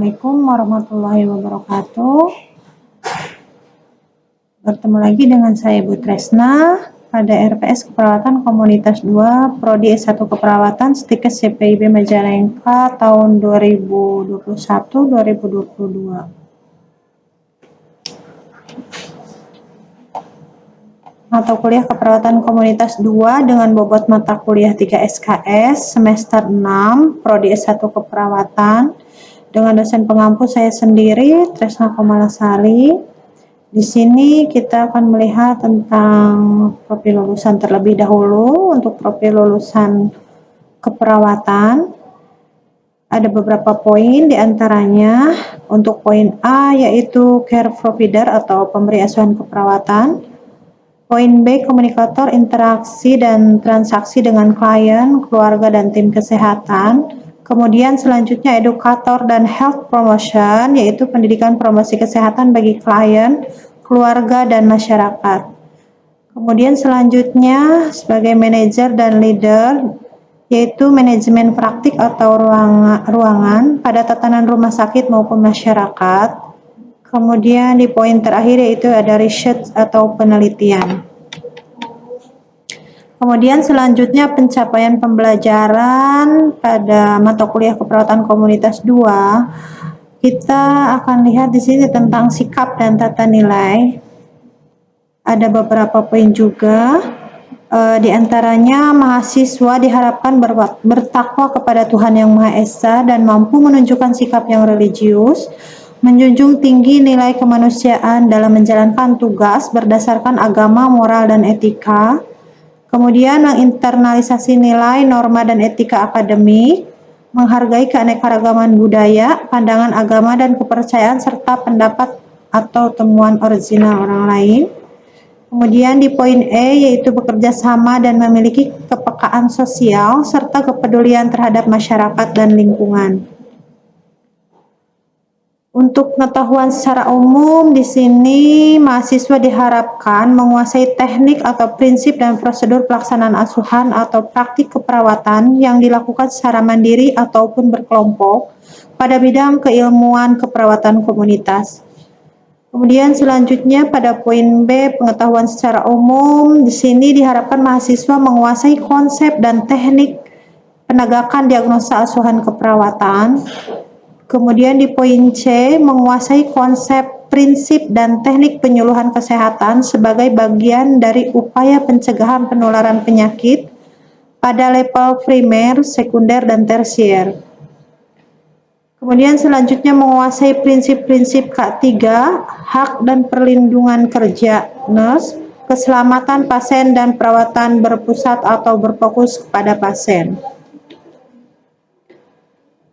Assalamualaikum warahmatullahi wabarakatuh. Bertemu lagi dengan saya Ibu Tresna pada RPS Keperawatan Komunitas 2 Prodi S1 Keperawatan Stikes CPIB Majalengka tahun 2021-2022. Mata kuliah Keperawatan Komunitas 2 dengan bobot mata kuliah 3 SKS semester 6 Prodi S1 Keperawatan dengan dosen pengampu saya sendiri Tresna Komalasari. Di sini kita akan melihat tentang profil lulusan terlebih dahulu. Untuk profil lulusan keperawatan ada beberapa poin, diantaranya untuk poin A yaitu care provider atau pemberi asuhan keperawatan. Poin B, komunikator, interaksi dan transaksi dengan klien, keluarga, dan tim kesehatan. Kemudian selanjutnya edukator dan health promotion, yaitu pendidikan promosi kesehatan bagi klien, keluarga, dan masyarakat. Kemudian selanjutnya sebagai manajer dan leader, yaitu manajemen praktik atau ruangan pada tatanan rumah sakit maupun masyarakat. Kemudian di poin terakhir yaitu ada research atau penelitian. Kemudian selanjutnya pencapaian pembelajaran pada mata kuliah keperawatan komunitas 2. Kita akan lihat di sini tentang sikap dan tata nilai. Ada beberapa poin juga. Di antaranya mahasiswa diharapkan bertakwa kepada Tuhan Yang Maha Esa dan mampu menunjukkan sikap yang religius, menjunjung tinggi nilai kemanusiaan dalam menjalankan tugas berdasarkan agama, moral, dan etika. Kemudian menginternalisasi nilai, norma, dan etika akademik, menghargai keanekaragaman budaya, pandangan agama, dan kepercayaan, serta pendapat atau temuan original orang lain. Kemudian di poin E yaitu bekerja sama dan memiliki kepekaan sosial, serta kepedulian terhadap masyarakat dan lingkungan. Untuk pengetahuan secara umum, di sini mahasiswa diharapkan menguasai teknik atau prinsip dan prosedur pelaksanaan asuhan atau praktik keperawatan yang dilakukan secara mandiri ataupun berkelompok pada bidang keilmuan keperawatan komunitas. Kemudian selanjutnya pada poin B, pengetahuan secara umum, di sini diharapkan mahasiswa menguasai konsep dan teknik penegakan diagnosa asuhan keperawatan. Kemudian di poin C, menguasai konsep, prinsip, dan teknik penyuluhan kesehatan sebagai bagian dari upaya pencegahan penularan penyakit pada level primer, sekunder, dan tersier. Kemudian selanjutnya menguasai prinsip-prinsip K3, hak dan perlindungan kerja nurse, keselamatan pasien dan perawatan berpusat atau berfokus kepada pasien.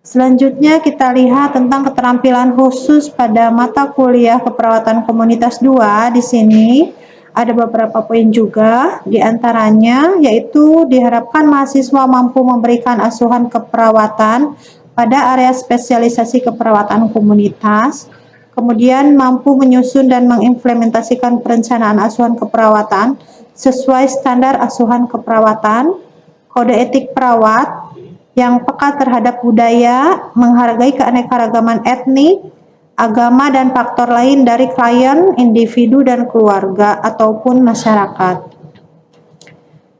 Selanjutnya kita lihat tentang keterampilan khusus pada mata kuliah keperawatan komunitas 2. Di sini ada beberapa poin juga, diantaranya yaitu diharapkan mahasiswa mampu memberikan asuhan keperawatan pada area spesialisasi keperawatan komunitas, kemudian mampu menyusun dan mengimplementasikan perencanaan asuhan keperawatan sesuai standar asuhan keperawatan, kode etik perawat, yang peka terhadap budaya, menghargai keanekaragaman etnik, agama, dan faktor lain dari klien, individu, dan keluarga ataupun masyarakat.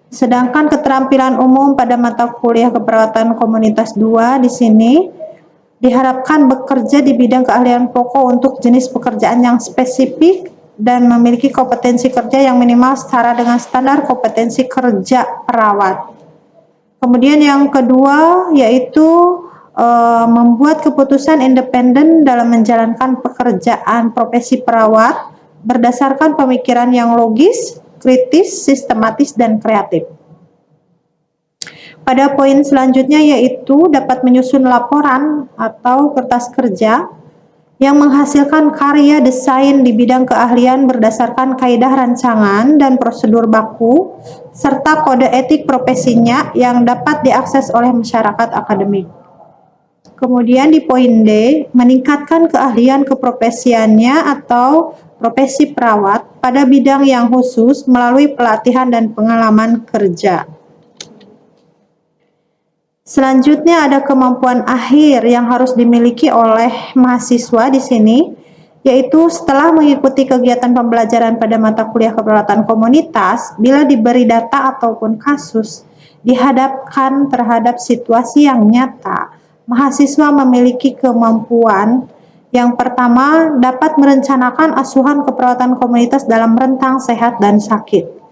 Sedangkan keterampilan umum pada mata kuliah keperawatan komunitas 2 di sini diharapkan bekerja di bidang keahlian pokok untuk jenis pekerjaan yang spesifik dan memiliki kompetensi kerja yang minimal setara dengan standar kompetensi kerja perawat. Kemudian yang kedua yaitu membuat keputusan independen dalam menjalankan pekerjaan profesi perawat berdasarkan pemikiran yang logis, kritis, sistematis, dan kreatif. Pada poin selanjutnya yaitu dapat menyusun laporan atau kertas kerja yang menghasilkan karya desain di bidang keahlian berdasarkan kaidah rancangan dan prosedur baku, serta kode etik profesinya yang dapat diakses oleh masyarakat akademik. Kemudian di poin D, meningkatkan keahlian keprofesiannya atau profesi perawat pada bidang yang khusus melalui pelatihan dan pengalaman kerja. Selanjutnya ada kemampuan akhir yang harus dimiliki oleh mahasiswa di sini, yaitu setelah mengikuti kegiatan pembelajaran pada mata kuliah keperawatan komunitas, bila diberi data ataupun kasus dihadapkan terhadap situasi yang nyata, mahasiswa memiliki kemampuan yang pertama dapat merencanakan asuhan keperawatan komunitas dalam rentang sehat dan sakit.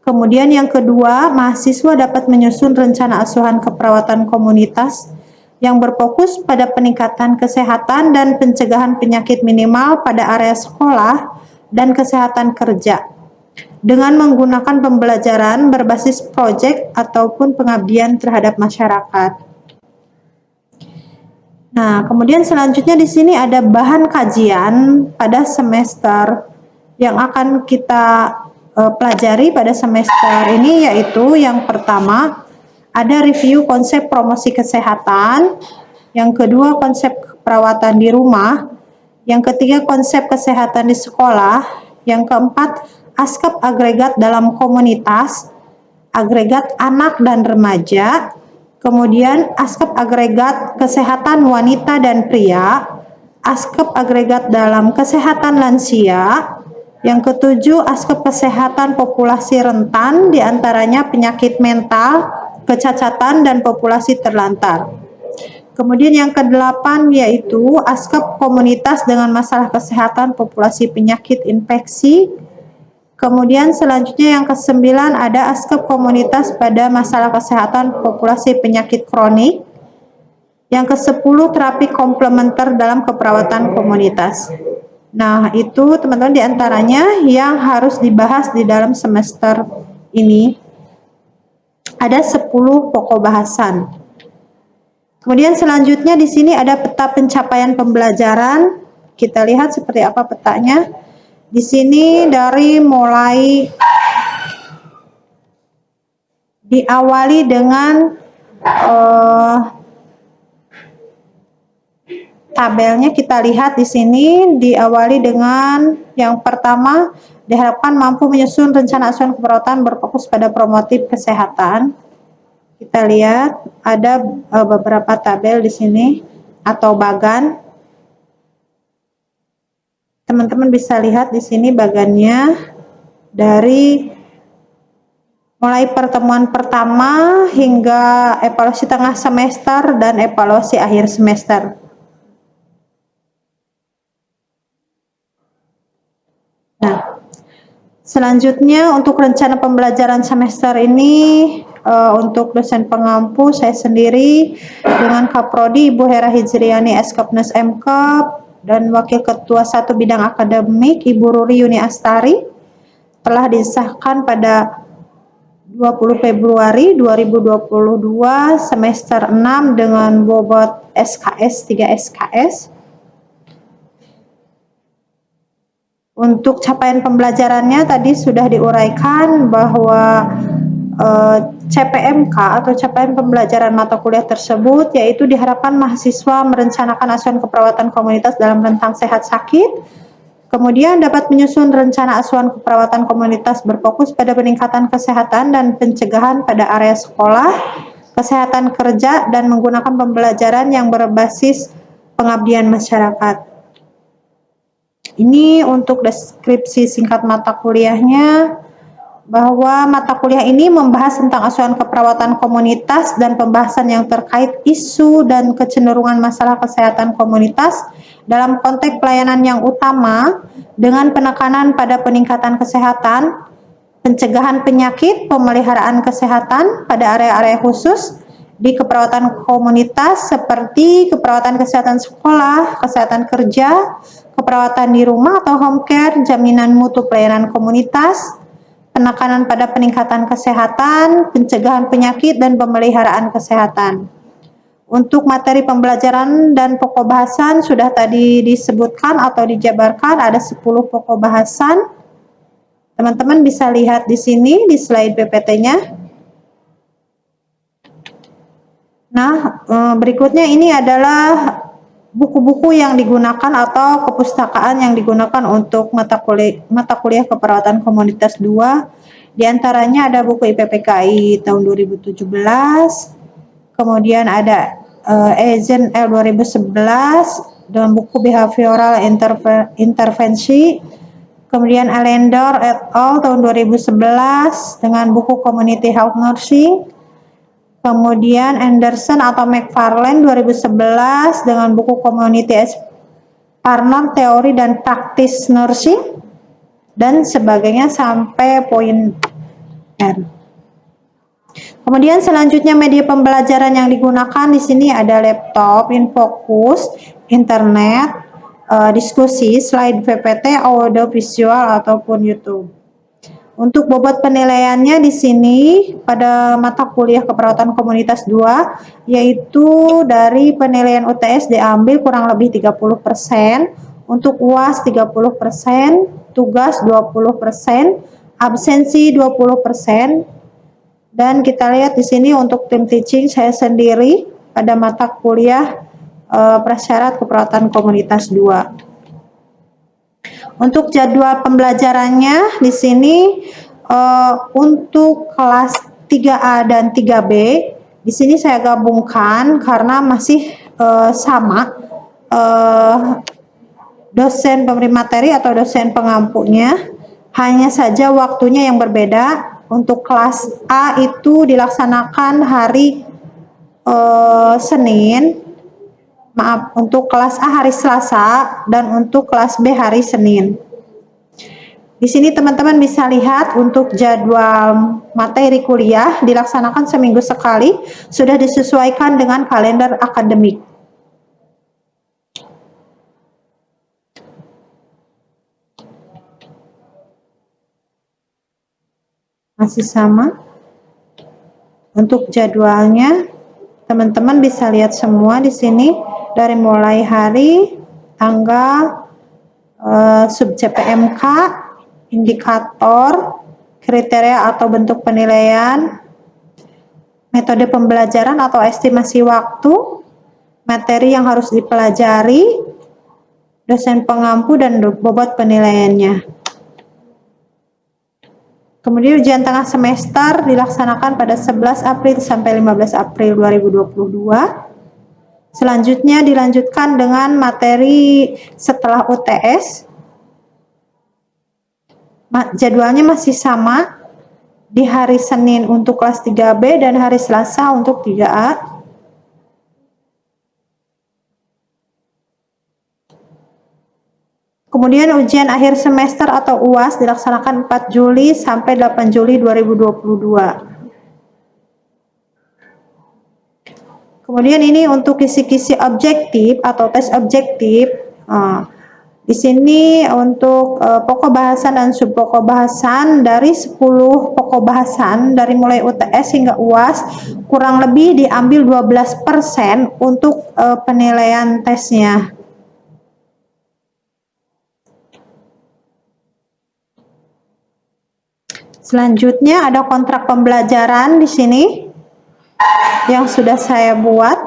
Kemudian yang kedua, mahasiswa dapat menyusun rencana asuhan keperawatan komunitas yang berfokus pada peningkatan kesehatan dan pencegahan penyakit minimal pada area sekolah dan kesehatan kerja dengan menggunakan pembelajaran berbasis proyek ataupun pengabdian terhadap masyarakat. Nah, kemudian selanjutnya di sini ada bahan kajian pada semester yang akan kita pelajari pada semester ini, yaitu yang pertama ada review konsep promosi kesehatan, yang kedua konsep perawatan di rumah, yang ketiga konsep kesehatan di sekolah, yang keempat aspek agregat dalam komunitas, agregat anak dan remaja, kemudian aspek agregat kesehatan wanita dan pria, aspek agregat dalam kesehatan lansia, yang ketujuh, aspek kesehatan populasi rentan, diantaranya penyakit mental, kecacatan, dan populasi terlantar. Kemudian yang kedelapan yaitu aspek komunitas dengan masalah kesehatan populasi penyakit infeksi. Kemudian selanjutnya yang kesembilan ada aspek komunitas pada masalah kesehatan populasi penyakit kronik. Yang kesepuluh terapi komplementer dalam keperawatan komunitas. Nah, itu teman-teman diantaranya yang harus dibahas di dalam semester ini. Ada 10 pokok bahasan. Kemudian selanjutnya di sini ada peta pencapaian pembelajaran. Kita lihat seperti apa petanya. Di sini dari mulai diawali dengan tabelnya, kita lihat di sini diawali dengan yang pertama diharapkan mampu menyusun rencana asuhan keperawatan berfokus pada promotif kesehatan. Kita lihat ada beberapa tabel di sini atau bagan. Teman-teman bisa lihat di sini bagannya dari mulai pertemuan pertama hingga evaluasi tengah semester dan evaluasi akhir semester. Nah, selanjutnya untuk rencana pembelajaran semester ini untuk dosen pengampu saya sendiri dengan Kaprodi Ibu Hera Hijriani Eskapnes Mkep dan Wakil Ketua 1 Bidang Akademik Ibu Ruri Yuni Astari telah disahkan pada 20 Februari 2022 semester 6 dengan bobot SKS 3 SKS. Untuk capaian pembelajarannya tadi sudah diuraikan bahwa CPMK atau capaian pembelajaran mata kuliah tersebut yaitu diharapkan mahasiswa merencanakan asuhan keperawatan komunitas dalam rentang sehat sakit, kemudian dapat menyusun rencana asuhan keperawatan komunitas berfokus pada peningkatan kesehatan dan pencegahan pada area sekolah, kesehatan kerja, dan menggunakan pembelajaran yang berbasis pengabdian masyarakat. Ini untuk deskripsi singkat mata kuliahnya, bahwa mata kuliah ini membahas tentang asuhan keperawatan komunitas dan pembahasan yang terkait isu dan kecenderungan masalah kesehatan komunitas dalam konteks pelayanan yang utama dengan penekanan pada peningkatan kesehatan, pencegahan penyakit, pemeliharaan kesehatan pada area-area khusus di keperawatan komunitas seperti keperawatan kesehatan sekolah, kesehatan kerja, keperawatan di rumah atau home care, jaminan mutu pelayanan komunitas, penekanan pada peningkatan kesehatan, pencegahan penyakit, dan pemeliharaan kesehatan. Untuk materi pembelajaran dan pokok bahasan sudah tadi disebutkan atau dijabarkan, ada 10 pokok bahasan. Teman-teman bisa lihat di sini di slide PPT-nya. Nah, berikutnya ini adalah buku-buku yang digunakan atau kepustakaan yang digunakan untuk mata kuliah keperawatan komunitas 2. Di antaranya ada buku IPPKI tahun 2017, kemudian ada Eisen L 2011 dengan buku Behavioral Intervensi, kemudian Allender et al. Tahun 2011 dengan buku Community Health Nursing, kemudian Anderson atau McFarlane 2011 dengan buku Community Partner Teori dan Praktis Nursing, dan sebagainya sampai poin R. Kemudian selanjutnya media pembelajaran yang digunakan di sini ada laptop, infocus, internet, diskusi, slide PPT, audio visual ataupun YouTube. Untuk bobot penilaiannya di sini pada mata kuliah keperawatan komunitas 2 yaitu dari penilaian UTS diambil kurang lebih 30%, untuk UAS 30%, tugas 20%, absensi 20%. Dan kita lihat di sini untuk tim teaching saya sendiri pada mata kuliah prasyarat keperawatan komunitas 2. Untuk jadwal pembelajarannya di sini untuk kelas 3A dan 3B di sini saya gabungkan karena masih sama dosen pemberi materi atau dosen pengampunya, hanya saja waktunya yang berbeda. Untuk kelas A itu dilaksanakan hari Senin, untuk kelas A hari Selasa, dan untuk kelas B hari Senin. Di sini teman-teman bisa lihat untuk jadwal materi kuliah dilaksanakan seminggu sekali, sudah disesuaikan dengan kalender akademik. Masih sama. Untuk jadwalnya, teman-teman bisa lihat semua di sini dari mulai hari, tanggal, subjek PMK, indikator, kriteria atau bentuk penilaian, metode pembelajaran atau estimasi waktu, materi yang harus dipelajari, dosen pengampu, dan bobot penilaiannya. Kemudian ujian tengah semester dilaksanakan pada 11 April sampai 15 April 2022. Selanjutnya dilanjutkan dengan materi setelah UTS. Jadwalnya masih sama, di hari Senin untuk kelas 3B dan hari Selasa untuk 3A. Kemudian ujian akhir semester atau UAS dilaksanakan 4 Juli sampai 8 Juli 2022. Kemudian ini untuk kisi-kisi objektif atau tes objektif. Di sini untuk pokok bahasan dan subpokok bahasan, dari 10 pokok bahasan dari mulai UTS hingga UAS kurang lebih diambil 12% untuk penilaian tesnya. Selanjutnya ada kontrak pembelajaran di sini yang sudah saya buat.